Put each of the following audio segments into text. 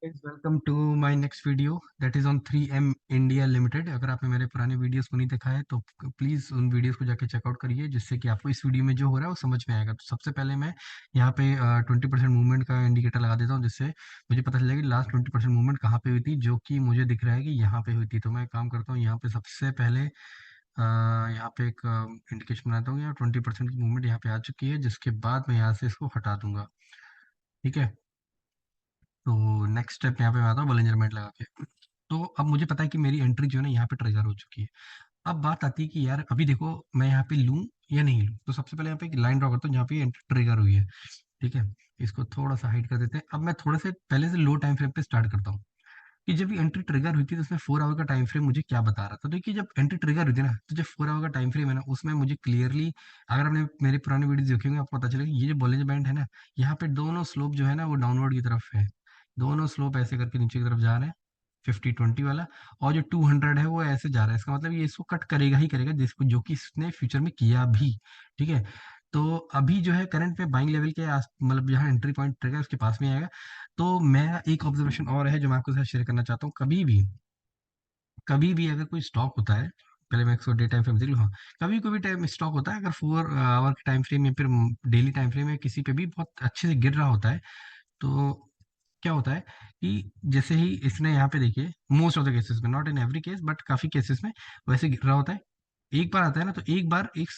Guys, welcome to my next video that is on 3M India limited. अगर आपने मेरे पुराने वीडियोस को नहीं देखा है तो प्लीज़ उन वीडियोस को जाके चेकआउट करिए, जिससे कि आपको इस वीडियो में जो हो रहा है वो समझ में आएगा। तो सबसे पहले मैं यहाँ पे 20% मूवमेंट का इंडिकेटर लगा देता हूँ, जिससे मुझे पता चलेगा कि लास्ट 20% मूवमेंट कहाँ पे हुई थी, जो कि मुझे दिख रहा है कि यहाँ पे हुई थी। तो मैं एक काम करता हूँ, यहाँ पे सबसे पहले यहाँ पे एक इंडिकेशन बनाता हूँ। यहाँ 20% की मूवमेंट यहाँ पे आ चुकी है, जिसके बाद मैं यहाँ से इसको हटा दूंगा। ठीक है, तो नेक्स्ट स्टेप यहाँ पे मैं आता हूँ बॉलिंजर बैंड लगा के। तो अब मुझे पता है कि मेरी एंट्री जो है ना यहाँ पे ट्रिगर हो चुकी है। अब बात आती है कि यार अभी देखो मैं यहाँ पे लूँ या नहीं लूँ। तो सबसे पहले यहाँ पे एक लाइन ड्रॉ करता हूँ जहाँ पे एंट्री ट्रिगर हुई है। ठीक है, इसको थोड़ा सा हाइड कर देते हैं। अब मैं थोड़े से पहले से लो टाइम फ्रेम पे स्टार्ट करता हूँ कि जब ये एंट्री ट्रिगर हुई थी तो उसमें 4 आवर का टाइम फ्रेम मुझे क्या बता रहा था। तो देखिए, जब एंट्री ट्रिगर हुई थी ना, तो जो 4 आवर का टाइम फ्रेम है ना, उसमें मुझे क्लियरली, अगर आपने मेरे पुराने वीडियो देखे होंगे आपको पता चलेगा कि ये जो बॉलिंजर बैंड है ना, यहाँ पे दोनों स्लोप जो है ना वो डाउनवर्ड की तरफ है। दोनों स्लोप ऐसे करके नीचे की तरफ जा रहे हैं, 50-20 वाला। और जो 200 है वो ऐसे जा रहा है। इसका मतलब ये इसको कट करेगा ही करेगा, जिसको जो कि इसने फ्यूचर में किया भी। ठीक है, तो अभी जो है करंट पे बाइंग लेवल के आस, मतलब जहाँ एंट्री पॉइंट ट्रिगर उसके पास में आएगा। तो मैं एक ऑब्जर्वेशन और है जो मैं आपके साथ शेयर करना चाहता हूँ। कभी भी अगर कोई स्टॉक होता है, पहले मैं इसको डे टाइम फ्रेम देख लूँ। हाँ, कभी कोई भी टाइम स्टॉक होता है, अगर 4 आवर के टाइम फ्रेम या फिर डेली टाइम फ्रेम में किसी पे भी बहुत अच्छे से गिर रहा होता है, तो क्या होता है कि जैसे ही इसने यहाँ पे देखिए, मोस्ट ऑफ द केसेस में, not in every case but काफी केसेस में वैसे गिर रहा होता है। एक बार आता है ना, तो एक बार एक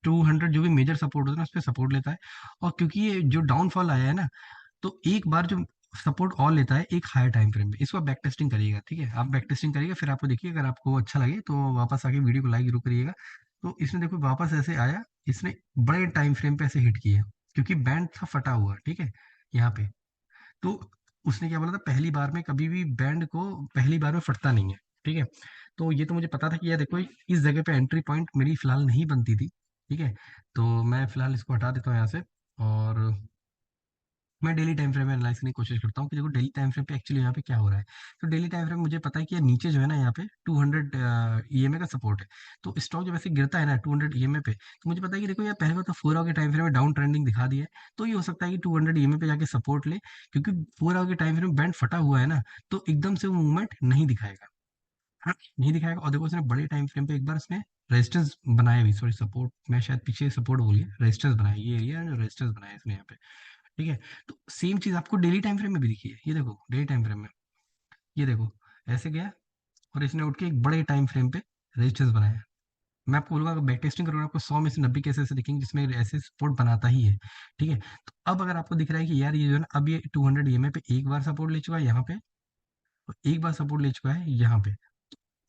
200 जो भी मेजर सपोर्ट होता है ना, उस पर सपोर्ट लेता है। और क्योंकि ये जो डाउनफॉल आया है ना, तो एक बार जो सपोर्ट और लेता है एक हायर टाइम फ्रेम में, इसको आप बैक टेस्टिंग करिएगा। ठीक है, आप बैक टेस्टिंग करिएगा, फिर आपको देखिए, अगर आपको अच्छा लगे तो वापस आके वीडियो को लाइक जरूर करिएगा। तो इसने देखो वापस ऐसे आया, इसने बड़े टाइम फ्रेम पे ऐसे हिट किया, क्योंकि बैंड था फटा हुआ। ठीक है, यहाँ पे तो उसने क्या बोला था, पहली बार में कभी भी बैंड को पहली बार में फटता नहीं है। ठीक है, तो ये तो मुझे पता था कि यार देखो इस जगह पे एंट्री पॉइंट मेरी फिलहाल नहीं बनती थी। ठीक है, तो मैं फिलहाल इसको हटा देता हूँ यहाँ से। और मैं डेली टाइम फ्रेम में एनालाइज करने की कोशिश करता हूँ कि देखो डेली टाइम फ्रेम पे एक्चुअली यहाँ पे क्या हो रहा है। तो डेली टाइम फ्रेम मुझे पता है कि यार नीचे जो है ना, यहाँ पे 200 ईएमए का सपोर्ट है। तो स्टॉक जब ऐसे गिरता है ना 200 ईएमए पे, तो मुझे पता है कि देखो यार पहले बार तो 4 आवर के टाइम फ्रेम में डाउन ट्रेंडिंग दिखा दिया है। तो ये हो सकता है कि 200 ईएमए पे जाके सपोर्ट ले, क्योंकि 4 आवर के टाइम फ्रेम बैंड फटा हुआ है ना, तो एकदम से वो मूवमेंट नहीं दिखाएगा। हाँ, नहीं दिखाएगा। और देखो उसने बड़े टाइम फ्रेम पे एक बार इसने रेजिस्टेंस बनाया भी, सॉरी सपोर्ट, मैं शायद पीछे सपोर्ट बोल गया, रेजिस्टेंस बनाया, ये एरिया जो रेजिस्टेंस बनाया इसने यहाँ पे। ठीक है, तो सेम चीज आपको डेली टाइम फ्रेम में भी दिखी है। ये देखो डेली टाइम फ्रेम में, ये देखो ऐसे गया और इसने उठ के एक बड़े टाइम फ्रेम पे रेजिस्टेंस बनाया। मैं आपको बोलूंगा, अगर बैक टेस्टिंग करोगे आपको 100 में से 90 केसेस ऐसे दिखेंगे जिसमें ऐसे सपोर्ट बनाता ही है। ठीक है, तो अब अगर आपको दिख रहा है कि यार ये जो है ना, अब ये 200 ईएमए पे एक बार सपोर्ट ले चुका है यहाँ पे, और एक बार सपोर्ट ले चुका है यहाँ पे।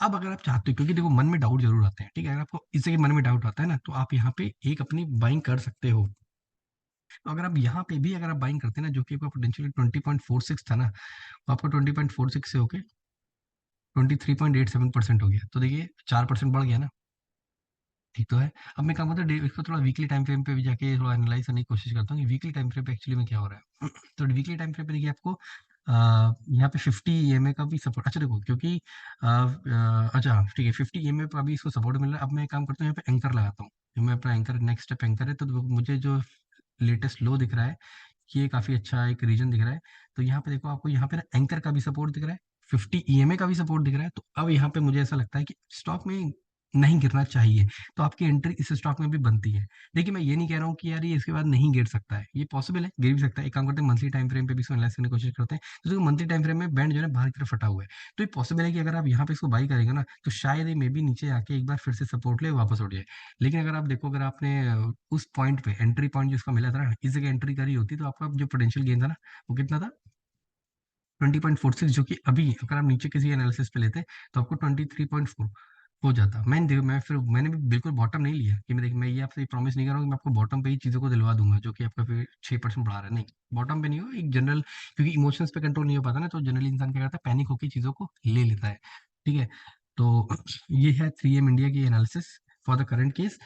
अब अगर आप चाहते हो, क्योंकि देखो मन में डाउट जरूर आते हैं। ठीक है, अगर आपको इससे कि मन में डाउट आता है ना, तो आप यहाँ पे एक अपनी बाइंग कर सकते हो। तो अगर आप यहाँ पे भी अगर आप बाइंग करते हैं ना, जो कि आपका पोटेंशियल 20.46 था ना, तो आपको 20.46 से होके 23.87% हो गया। तो देखिए 4% बढ़ गया ना। ठीक तो है। अब मैं क्या मतलब इसको थोड़ा वीकली टाइम फ्रेम पे भी जाके थोड़ा एनालाइज करने की कोशिश करता हूँ कि वीकली टाइम फ्रेम पे एक्चुअली में क्या हो रहा है। तो वीकली टाइम फ्रेम पे देखिए आपको यहाँ पे 50 ईएमए का भी सपोर्ट, अच्छा देखो, क्योंकि अच्छा ठीक है, 50 ईएमए पर अभी इसको सपोर्ट मिल रहा है। अब मैं एक काम करता हूँ, यहाँ पे एंकर लगाता हूँ। मैं अपना एंकर, नेक्स्ट स्टेप एंकर है, तो मुझे जो लेटेस्ट लो दिख रहा है, ये काफी अच्छा एक रीजन दिख रहा है। तो यहाँ पे देखो, आपको यहाँ पे ना एंकर का भी सपोर्ट दिख रहा है, 50 ईएमए का भी सपोर्ट दिख रहा है। तो अब यहाँ पे मुझे ऐसा लगता है कि स्टॉक में नहीं गिरना चाहिए। तो आपकी एंट्री इस स्टॉक में भी बनती है। देखिए, मैं ये नहीं कह रहा हूँ कि यार ये इसके बाद नहीं गिर सकता है, ये पॉसिबल है, गिर भी सकता है। एक काम करते हैं, मंथली टाइम फ्रेम पे भी इसको एनालाइज करने की कोशिश करते हैं। तो देखो मंथली टाइम फ्रेम में बैंड जो है ना बाहर की तरफ फटा हुआ है। तो ये पॉसिबल है कि अगर आप यहाँ पे इसको बाई करेंगे ना, तो शायद ये मे बी नीचे आके एक बार फिर से सपोर्ट ले वापस उठ जाए। लेकिन अगर आप देखो, अगर आपने उस पॉइंट पे एंट्री पॉइंट जिसका मिला था ना, इस जगह एंट्री करी होती, तो आपका जो पोटेंशियल गेन था ना, वो कितना था, 20.46, जो कि अभी अगर आप नीचे किसी एनालिसिस पे लेते तो आपको 23.4 हो जाता। मैंने देखो, मैंने भी बिल्कुल बॉटम नहीं लिया कि मैं देखिए, मैं ये आपसे प्रॉमिस नहीं कर रहा हूँ कि मैं आपको बॉटम पे ही चीज़ों को दिलवा दूंगा जो कि आपका फिर 6% बढ़ा रहा है, नहीं। बॉटम पे नहीं हो, एक जनरल, क्योंकि इमोशंस पे कंट्रोल नहीं हो पाता ना, तो जनरली इंसान क्या करता है, पैनिक होकर चीज़ों को ले लेता है। ठीक है, तो ये है 3M इंडिया की analysis for the current case,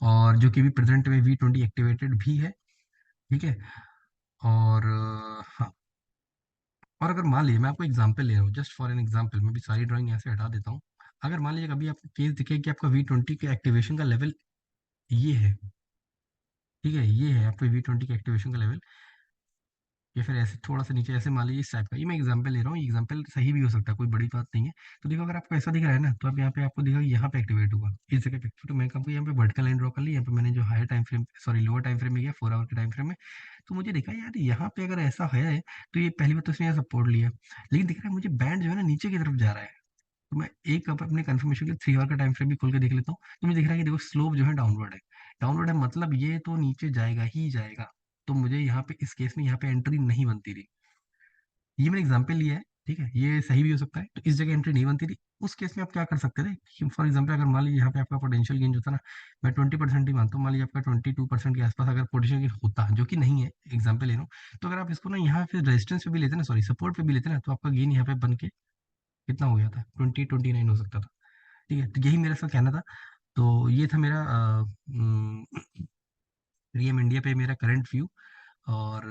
और जो कि भी प्रेजेंट में V20 एक्टिवेटेड भी है। ठीक है, और हाँ, और अगर मान लीजिए, मैं आपको एग्जांपल ले रहा हूँ, जस्ट फॉर एन एग्जांपल, मैं भी सारी ड्राइंग यहाँ से हटा देता हूँ। अगर मान लीजिए कभी आपको केस दिखे कि आपका V20 के एक्टिवेशन का लेवल ये है, ठीक है, ये है आपका V20 के एक्टिवेशन का लेवल, या फिर ऐसे थोड़ा-सा नीचे ऐसे मान लीजिए इस टाइप का, ये मैं एग्ज़ाम्पल ले रहा हूँ, ये एग्ज़ाम्पल सही भी हो सकता है, कोई बड़ी बात नहीं है। तो देखो अगर आपको ऐसा दिख रहा है ना, तो आप यहाँ पे आपको दिखेगा यहाँ पे एक्टिवेट हुआ, इस जगह पे। तो मैं आपको यहाँ पे वर्टिकल लाइन ड्रॉ कर ली, यहाँ पे मैंने जो higher time frame sorry lower time frame में किया 4 आवर के टाइम फ्रेम में, तो मुझे दिखा यार यहाँ पे अगर ऐसा है, तो ये पहली बात तो इसने यहाँ सपोर्ट लिया। लेकिन दिख रहा है मुझे बैंड जो है ना नीचे की तरफ जा रहा है। तो मैं एक अब अपने कन्फर्मेशन के लिए 3 आवर का टाइम फ्रेम भी खोल के देख लेता हूँ, तो मुझे दिख रहा है कि देखो स्लोप जो है डाउनवर्ड है। डाउनवर्ड है मतलब ये तो नीचे जाएगा ही जाएगा। तो मुझे यहाँ पे इस केस में यहाँ पे एंट्री नहीं बनती रही। ये मैंने एग्जाम्पल लिया है, ठीक है? ये सही भी हो सकता है, तो इस जगह एंट्री नहीं बनती थी। उस केस में आप क्या कर सकते थे कि फॉर एग्जाम्पल अगर मान लीजिए यहाँ पे आपका पोटेंशियल गेन जो था ना, मैं 20% ही मानता हूँ, मान लीजिए आपका 22% के आसपास अगर पोटेंशियल गेन होता, जो कि नहीं है, एग्जाम्पल ले रहा हूँ, तो अगर आप इसको ना यहाँ फिर रेजिस्टेंस पे भी लेते ना, सॉरी सपोर्ट पे भी लेते ना, तो आपका गेन यहाँ पे बन के कितना हो गया था? 20-29 हो सकता था। ठीक है? तो यही मेरा सा कहना था। तो ये था मेरा रियम इंडिया पे मेरा करंट व्यू। और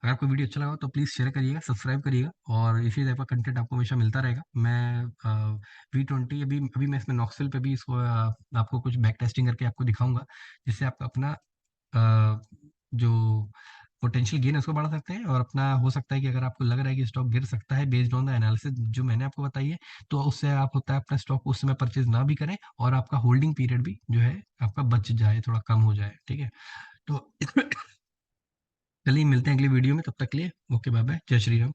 अगर आपको वीडियो अच्छा लगा हो तो प्लीज़ शेयर करिएगा, सब्सक्राइब करिएगा, और इसी टाइप का कंटेंट आपको हमेशा मिलता रहेगा। मैं V20 अभी अभी मैं इसमें नॉक्सविल पे भी इसको आपको कुछ बैक टेस्टिंग करके आपको दिखाऊँगा, जिससे आप अपना जो पोटेंशियल गेन है उसको बढ़ा सकते हैं, और अपना हो सकता है कि अगर आपको लग रहा है कि स्टॉक गिर सकता है बेस्ड ऑन द एनालिसिस जो मैंने आपको बताई है, तो उससे आप होता है अपना स्टॉक उस समय परचेज़ ना भी करें, और आपका होल्डिंग पीरियड भी जो है आपका बच जाए, थोड़ा कम हो जाए, ठीक है? तो चलिए मिलते हैं अगली वीडियो में, तब तक के लिए ओके बाय बाय, जय श्री राम।